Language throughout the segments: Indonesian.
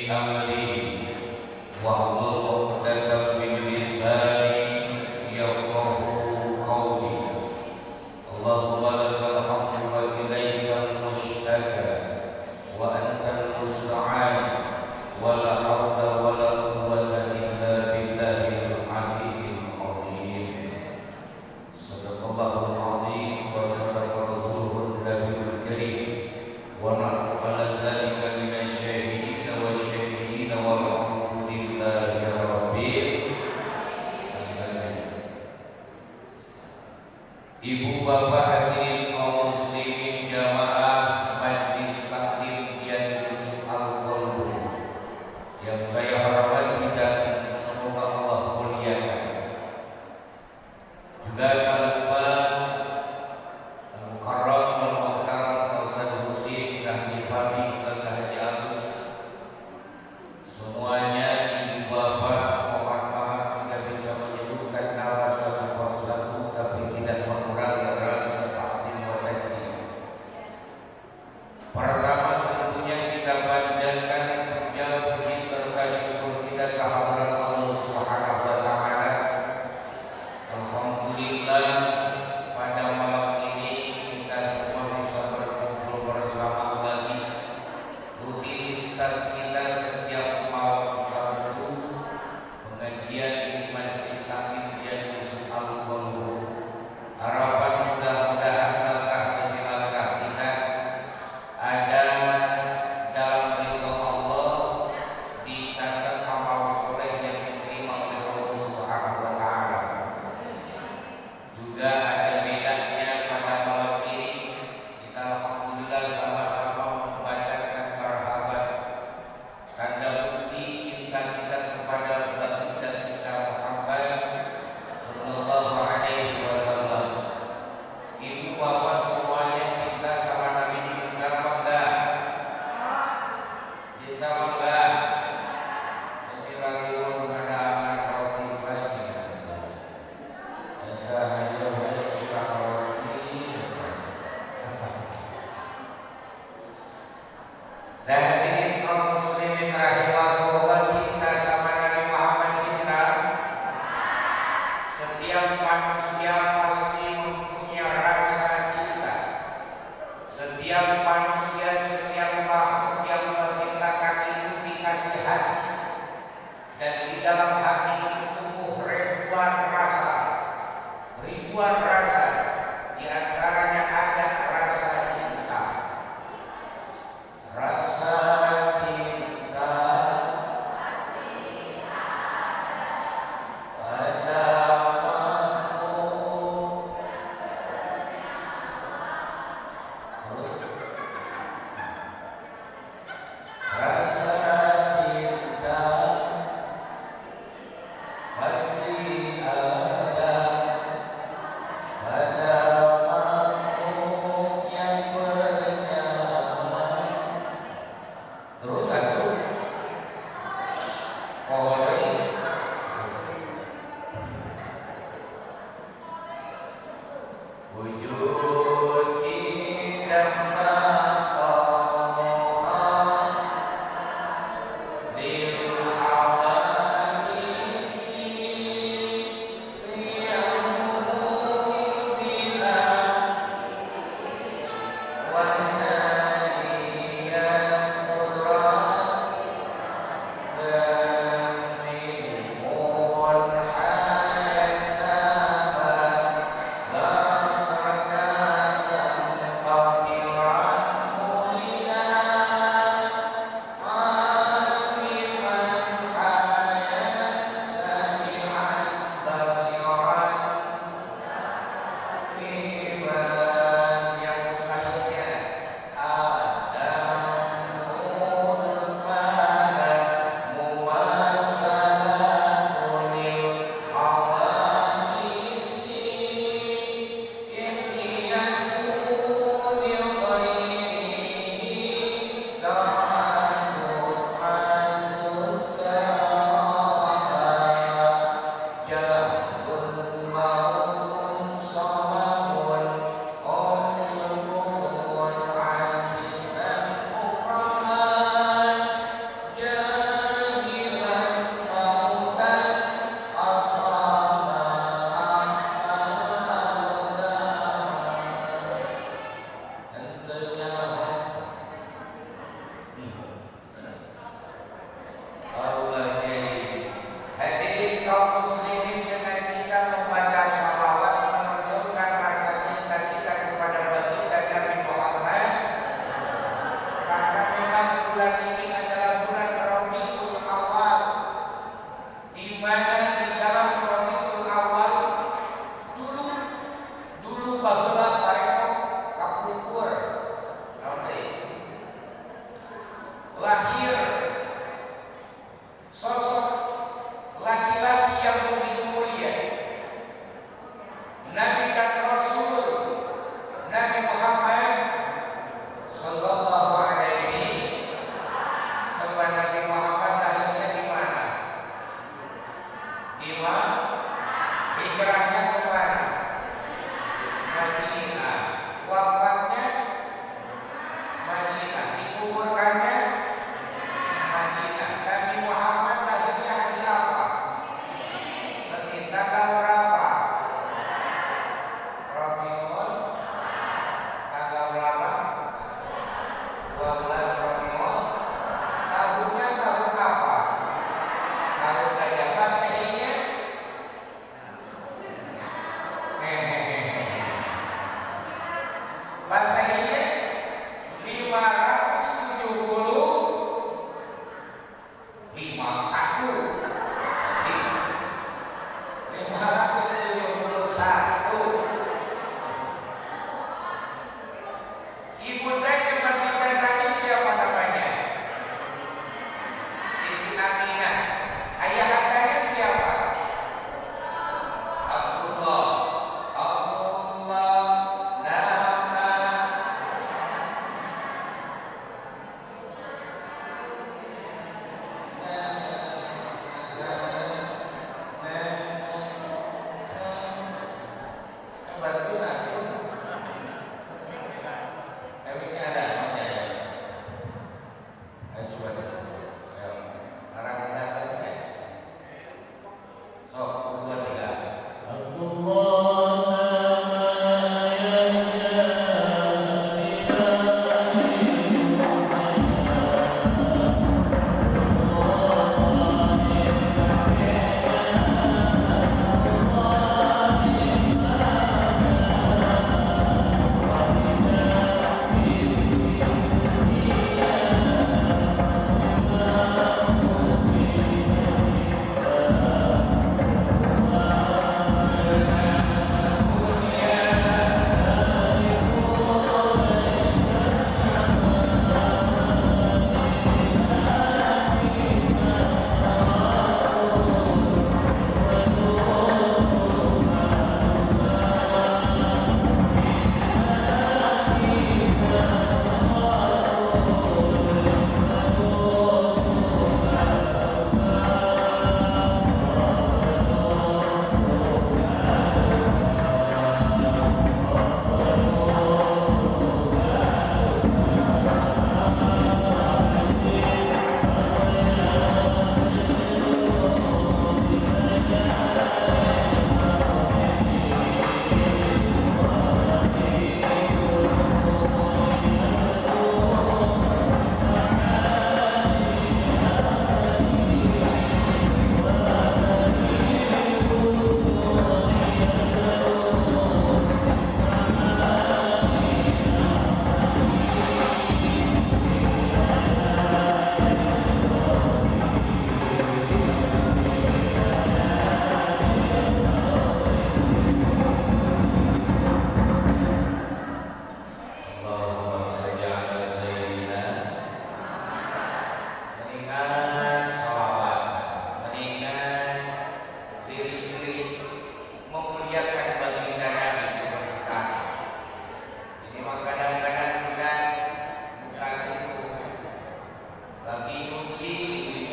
أمري واحلل عقدة من لساني يفقهوا قولي اللهم لك الحمد وإليك المشتكى وأنت المستعان ولا حول ولا قوة إلا بالله العلي العظيم صدق الله العظيم وصدق رسوله النبي الكريم ونحن على ذلك من الشاهدين والشاكرين والحمد لله رب العالمين. Ibu bapak hadirin kaum muslimin jamaah Majelis Taklim Dian Yusuf Al-Qalbu yang saya hormati dan semoga Allah muliakan. Juga tak lupa Al-Mukarram Al-Muhtaram Al-Ustaz Husin Kahji Fahmi dan Kahji Agus, semuanya ibu bapak mohon maaf tidak bisa menyebutkan nama satu persatu, tapi tidak mengurangi rasa takdim wa tajlim. Pertama tentunya kita panjatkan puja puji serta syukur kita kehadirat Allah Subhanahu wa taala. Alhamdulillah pada malam ini kita semua bisa berkumpul bersama lagi. Rutinitas kita setiap malam Sabtu pengajian di Majelis Taklim Dian Yusuf Al-Qalbu. Harapan mudah-mudahan langkah demi langkah kita ada dalam ridha Allah, dicatat amal soleh yang diterima oleh Allah Subhanahu wa taala. Juga ada bedanya pada malam ini kita alhamdulillah sama-sama membacakan marhaban, tanda bukti cinta kita kepada baginda kita Muhammad sallallahu alaihi wasallam. Ibu bapak semuanya cinta sama Nabi, cinta apa enggak? Cinta apa enggak? Jadi radio ada anak roti lagi. Ada ayo tukang roti. Dan hadirin kaum muslimin rahimahullah, cinta sama Nabi Muhammad cinta. Setiap manusia pasti mempunyai rasa cinta. Setiap manusia, setiap makhluk yang Allah ciptakan itu dikasih hati, dan di dalam hati itu tumbuh ribuan rasa. Ribuan rasa, di antaranya ada rasa cinta. Rasa cinta pada makhluk. Rasa cinta pasti ada pada makhluk yang bernyawa. Terus satu pohon wujud tidak maqamukhan lil hawadisi liyamul bila wahnaniyan qudrati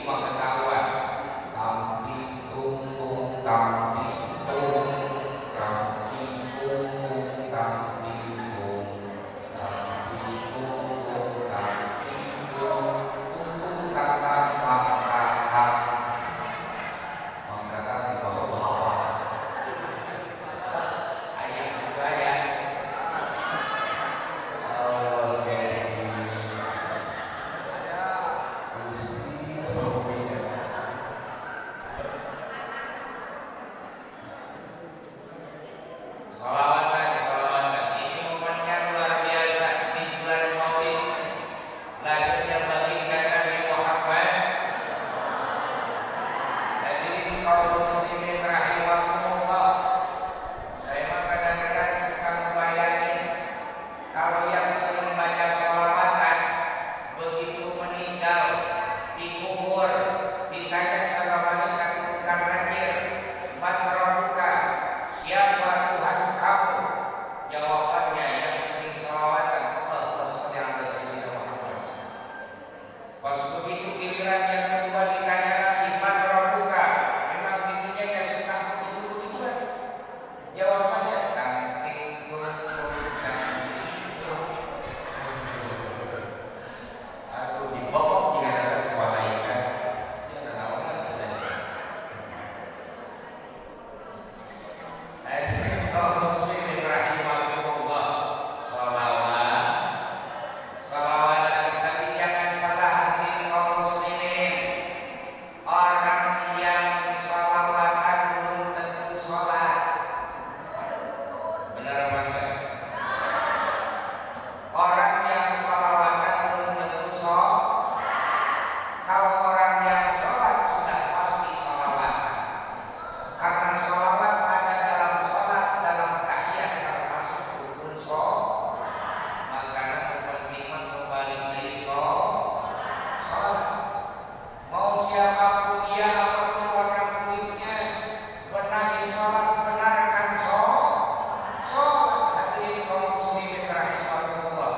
mah ketahuan. Tamping tungtung, tamping tung, tamping tungtung, tamping tung, tamping tungtung, tamping tung, tungtung tatap mangkatap, mangkatap di bawah-bawah. Ayat juga ya. Oke. Salawatan, salawatan. Ini momennya luar biasa di bulan Maulid. Lahirnya baginda Nabi Muhammad. Hadirin kaum muslimin rahimakumullah. Saya mah kadang-kadang suka ngebayangin kalau yang sering baca salawatan begitu meninggal dikubur ditanya sama malaikat munkar nakir, man rabbuka, siapa Tuhan kamu? Jawabannya yang sering salawatan, Allahumma shalli ala sayyidina Muhammad. Pas begitu giliran yang kedua ditanya lagi, man rabbuka, memang pintunya suka begitu-begitu. Jawabannya tanting tungtung tanting tungtung. Aduh dibokok jika ada malaikat. Siapa naon cenah. Hadirin kaum muslimin rahimakumullah. Salawat, salawatan, tapi jangan salah hadirin kaum muslimin. Orang yang salawatan belum tentu sholat. Benar apa enggak? Orang yang salawatan belum tentu sholat. Kalau orang yang sholat sudah pasti salawatan. Karena salawat ada dalam sholat, dalam tahiyat termasuk rukun sholat. Makanya penting kembali dari sholat. Mau siapapun dia, apapun warna kulitnya, benahi sholat, benarkan sholat. Hadirin kaum muslimin rahimakumullah.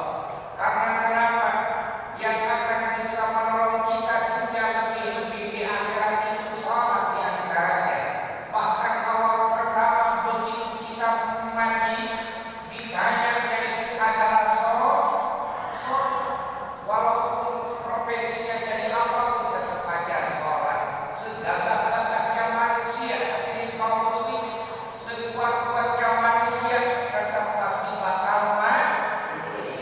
Karena kenapa? Yang akan bisa menolong kita dunia lebih-lebih di akhirat itu sholat di antaranya. Bahkan awal pertama begitu kita mati ditanya yaitu adalah sholat. Walaupun profesinya jadi apapun tetap aja sholat. Segagah-gagahnya manusia, hadirin kaum muslimin, sekuat-kuatnya manusia tetap pasti bakal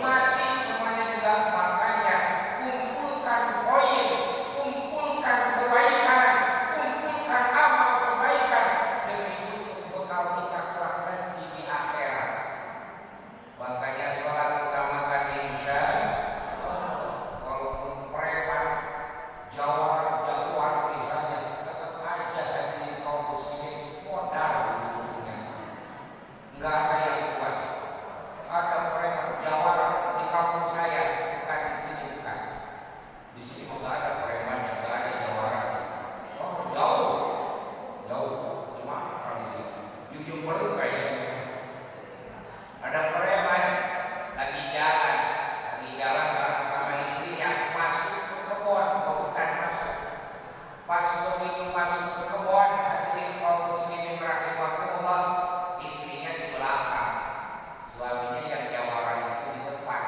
mati semuanya juga. Makanya kumpulkan poin, kumpulkan kebaikan, kumpulkan amal kebaikan demi untuk bekal kita kelak nanti di akhirat. Makanya sholat utamakan insya Allah. Walaupun preman jawar misalnya tetap aja hadirin kaum muslimin modal ujung-ujungnya. Enggak ada yang kuat. Ada preman jawar di kampung saya, bukan di sini, bukan. Di sini mah enggak ada preman, yang enggak ada jawara. Soalnya jauh. Di mana kali ini? Ujung baru kayaknya. Ada preman lagi jalan bareng sama istrinya masuk ke kebun, bukan masuk. Pas begitu masuk ke kebun, hadirin kaum muslimin rahimakumullah, istrinya di belakang, suaminya yang jawaran itu di depan.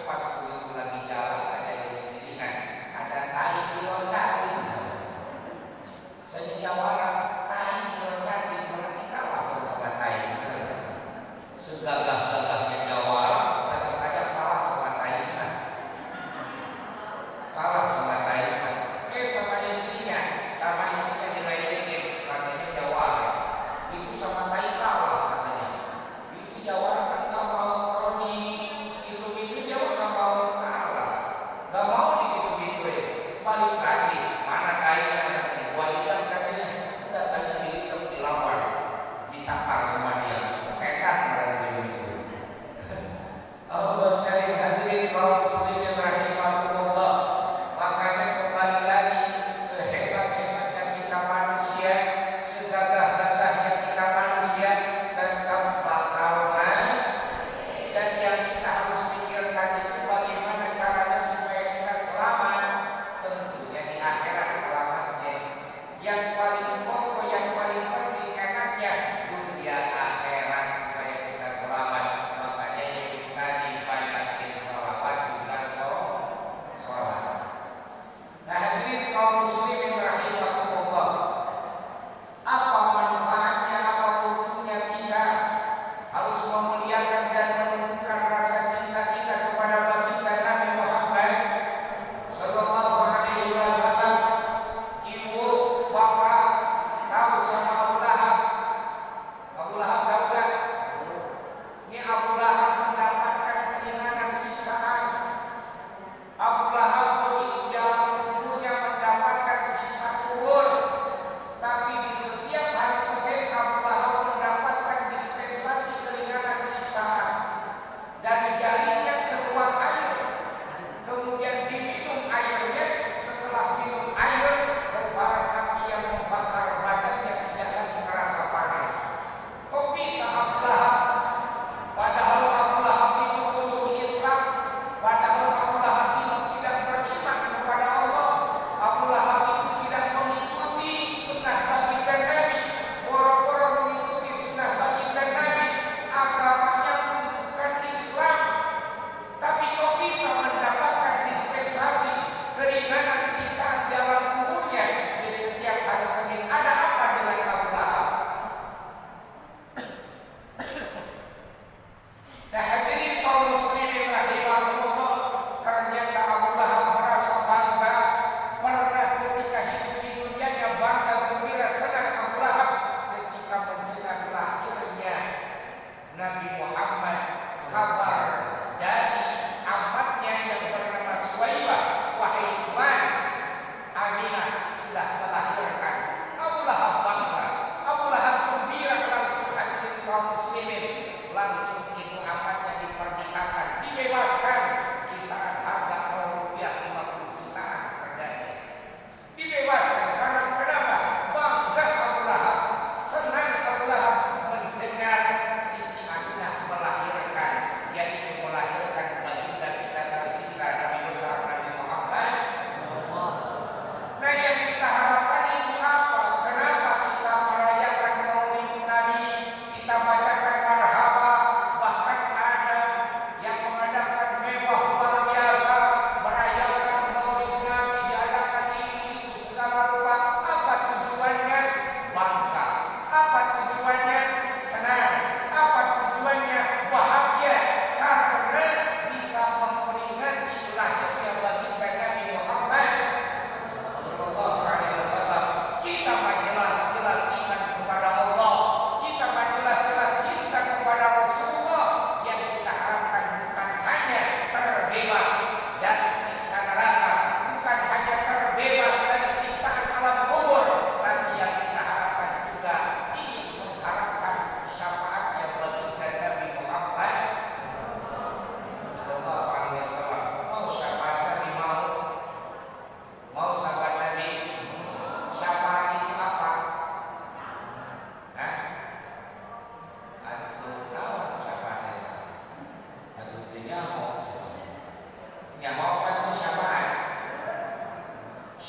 Pas begitu lagi jalan aja iring-iringan, ada tai diloncatin. Saya jawaran, tai diloncatin, berarti kalah bersama tai. Segagah-gagahnya jawara tetap aja kalah sama tai. Kalah sama tai. Sama istrinya diledekin, katanya jawara. Itu sama tai kalah katanya. Itu jawara kan nggak mau, kalau di itu jawara nggak mau kalah, nggak mau digitu-gituin. Balik lagi, mana tainya katanya, gua ikat katanya, udah tanya diikat dilawan, dicakar sama dia, kekan berarti begitu. Allah karim hadirin kaum muslimin rahimakumullah. Makanya kembali lagi, sehebat-hebatnya kita manusia, segagah-gagahnya kita manusia, tetap bakal mati. Dan yang kita harus pikirkan itu bagaimana caranya supaya kita selamat. Tentunya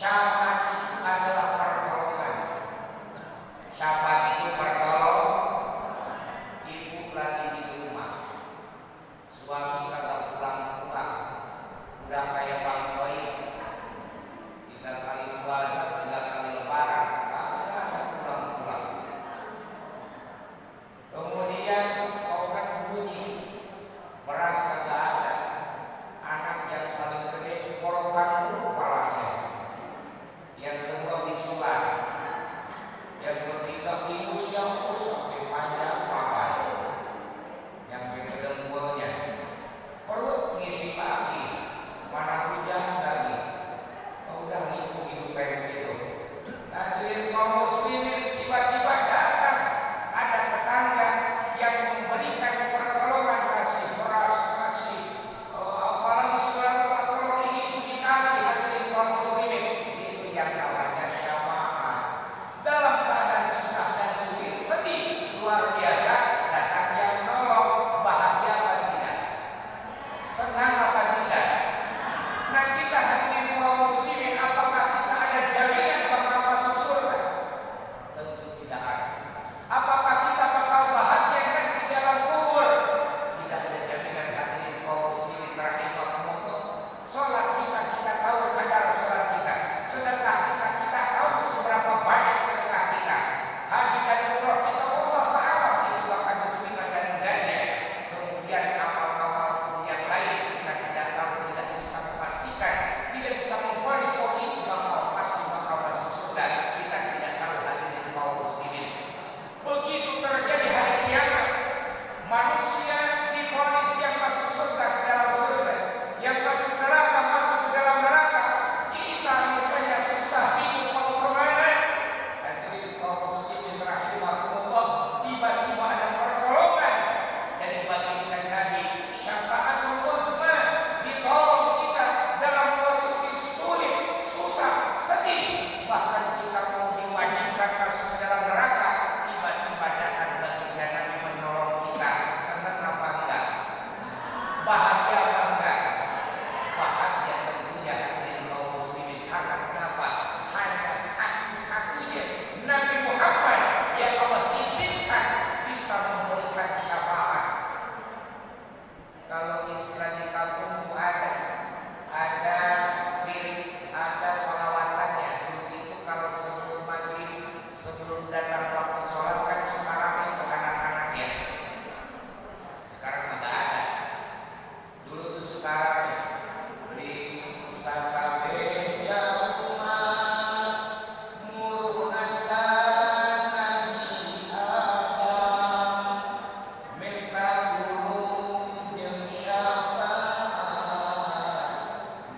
Syafaat itu adalah pertolongan. Syafaat itu pertolong. Ibu lagi di rumah, suami kagak pulang-pulang, udah kayak Bang Boy, 3 kali puasa, 3 kali lebaran, kagak ada pulang-pulang. Kemudian kau kan bunyi, beras kagak ada, anak yang paling gede polokan dulu kepalanya, yang kedua bisulan, yang ketiga ingus yang sampai panjang pakai, yang kedua dengkulnya, perut ngisi lagi, mana hujan lagi, udah hidup kayak begitu. Hadirin kaum muslimin, tiba-tiba datang ada tetangga yang memberikan pertolongan, kasih beras, kasih apalagi segala pertolongan ini itu dikasih. Hadirin kaum muslimin, itu yang namanya syafaat. Dalam keadaan susah dan sulit, sedih, luar biasa, datang yang nolong, bahagia apa tidak? Senang apa tidak? Nah, kita hadirin kaum muslimin, apakah kita ada jaminan bakal masuk surga? Tentu tidak ada. Apakah kita bakal bahagia nanti di dalam kubur? Tidak ada jaminan, hadirin kaum muslimin rahimakumullah. Salat kita tahu kadar salat kita. Sedekah kita tahu seberapa banyak sedekah kita. Haji dan umrah kita Allah Ta'ala itu bakal diterima dan enggaknya. Kemudian amal-amal yang lain kita tidak tahu, tidak bisa memastikan, tidak bisa memvonis oh itu pasti bakal masuk surga. Kita tidak tahu, hadirin kaum muslimin. Begitu terjadi hari kiamat, manusia divonis yang masuk surga ke dalam surga, yang masuk neraka masuk ke dalam neraka. Kita misalnya susah bingung mau kemana. Hadirin kaum muslimin rahimakumullah, tiba-tiba ada pertolongan dari baginda Nabi, syafaatul uzma, ditolong kita dalam posisi sulit, susah, sedih, bahkan kita mau diwajibkan masuk ke dalam neraka, tiba-tiba datang baginda Nabi menolong kita. Senang apa enggak? Bahagia apa enggak? Bahagia tentunya, hadirin kaum muslimin. Karena kenapa? Hanya satu-satunya Nabi Muhammad yang Allah izinkan bisa memberikan syafaat. Kalau istilah di kampung itu ada lirik, ada sholawatannya. Dulu itu kalau sebelum maghrib, sebelum datang waktu sholat kan suka ramai ke anak-anaknya. Sekarang nggak ada. Dulu tuh suka ramai. Beri sakabe ya umat, murunakan Nabi Adam, minta tulung jeung syafaat,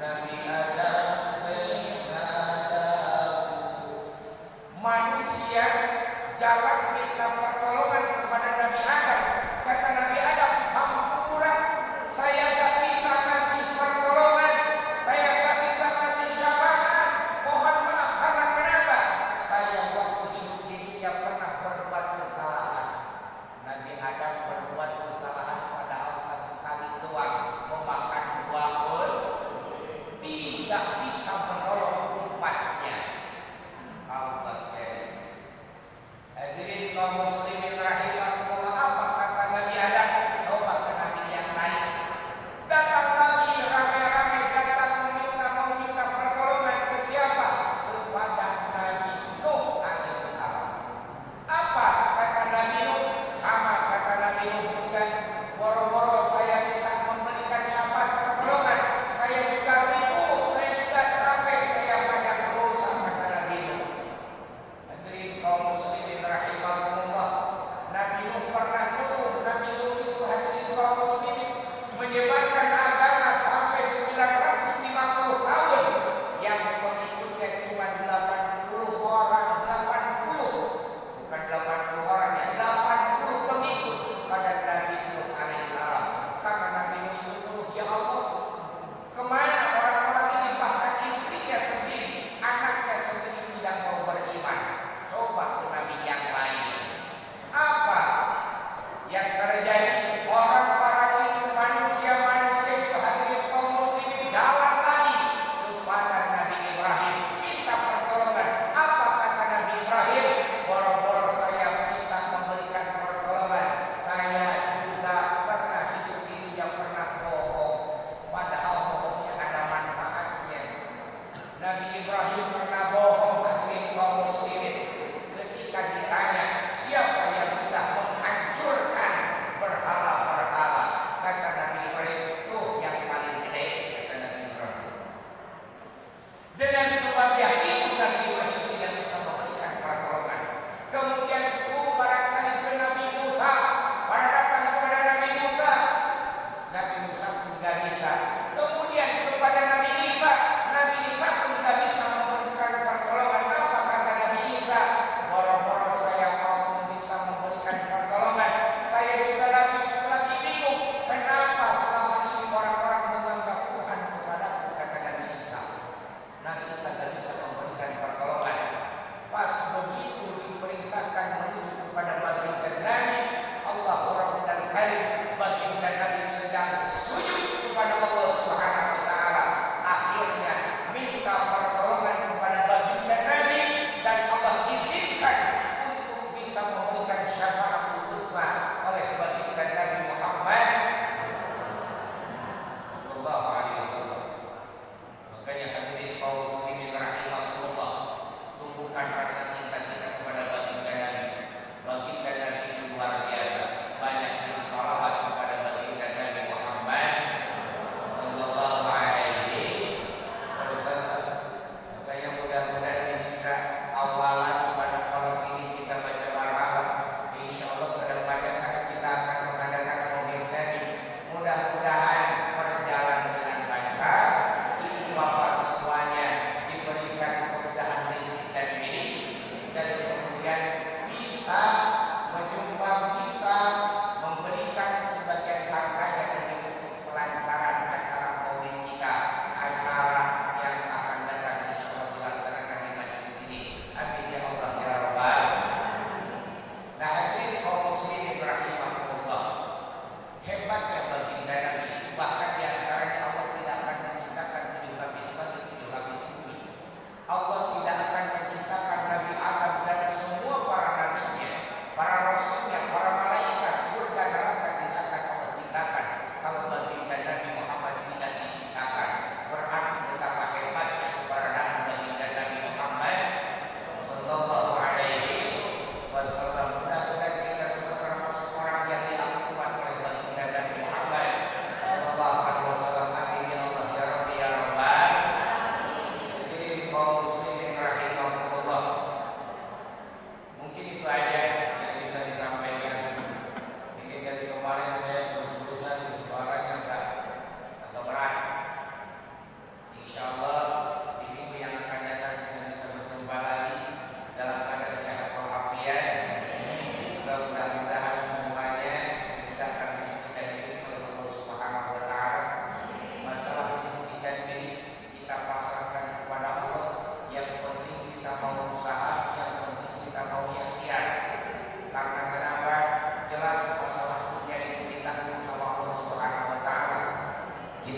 Nabi Adam teh ngadawu. Manusia jalan minta pertolongan kepada Nabi Adam. Kata Nabi Adam, hampura, saya gak bisa kasih pertolongan, saya gak bisa kasih syafaat. Mohon maaf, karena kenapa? Saya waktu hidup di dunia pernah berbuat kesalahan. Nabi Adam berbuat kesalahan padahal 1 kali doang, memakan buah tidak bisa menolong umatnya. Hadirin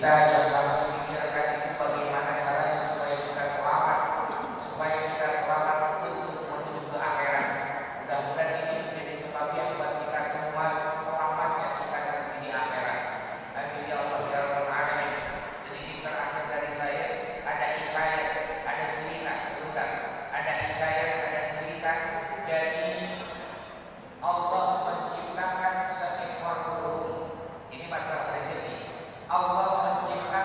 Kita yang harus memikirkan itu bagaimana caranya supaya kita selamat, untuk menuju ke akhirat. Mudah-mudahan ini menjadi sebab yang buat kita semua selamatnya kita nanti di akhirat. Amin ya Allah ya Rabbal Alamin. Sedikit terakhir dari saya, ada hikayat, ada cerita sebentar. Ada hikayat, ada cerita. Jadi Allah menciptakan seekor burung. Ini masalah rezeki. Allah menciptakan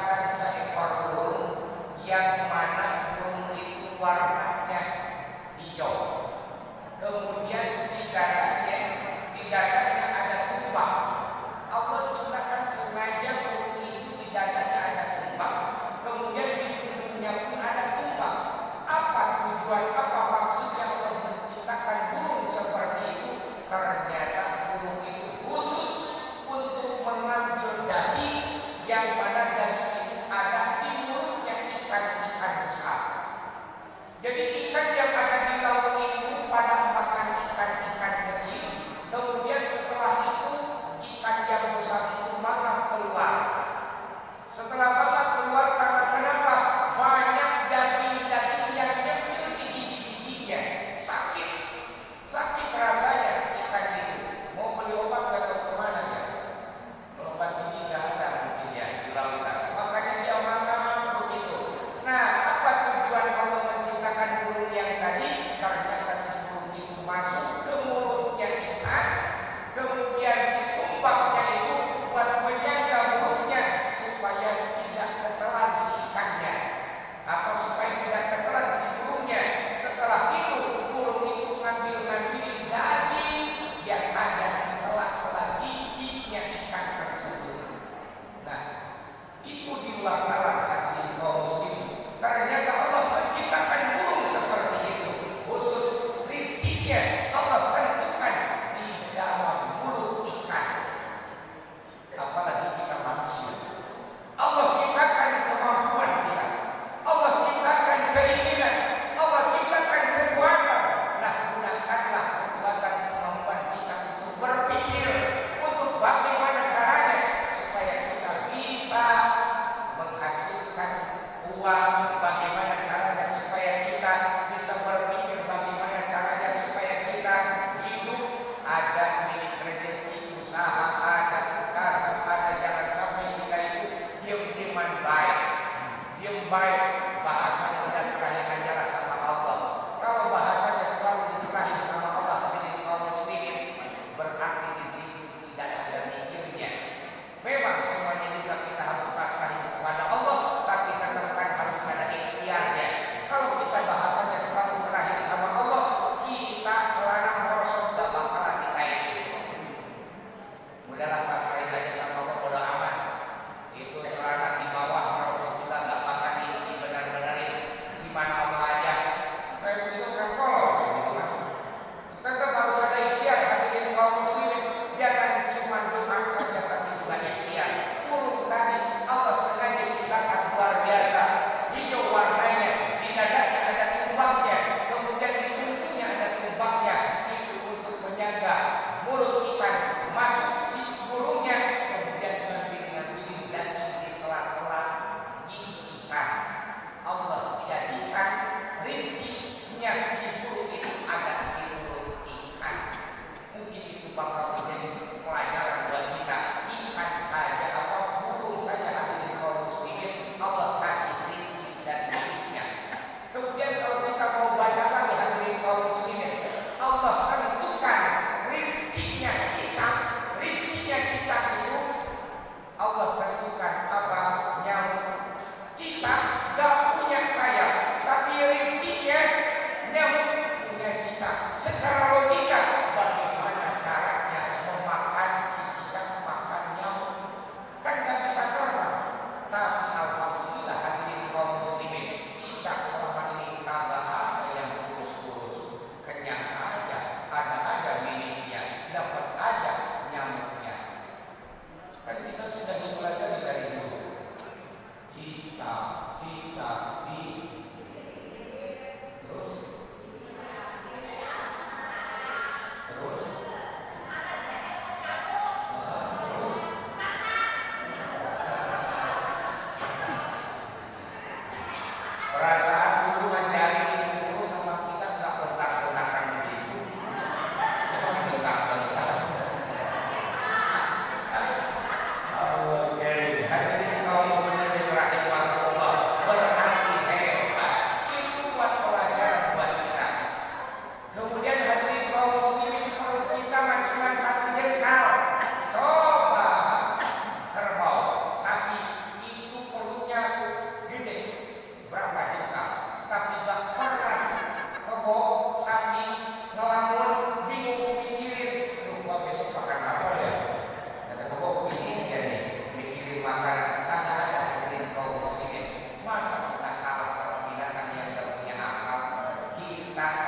kita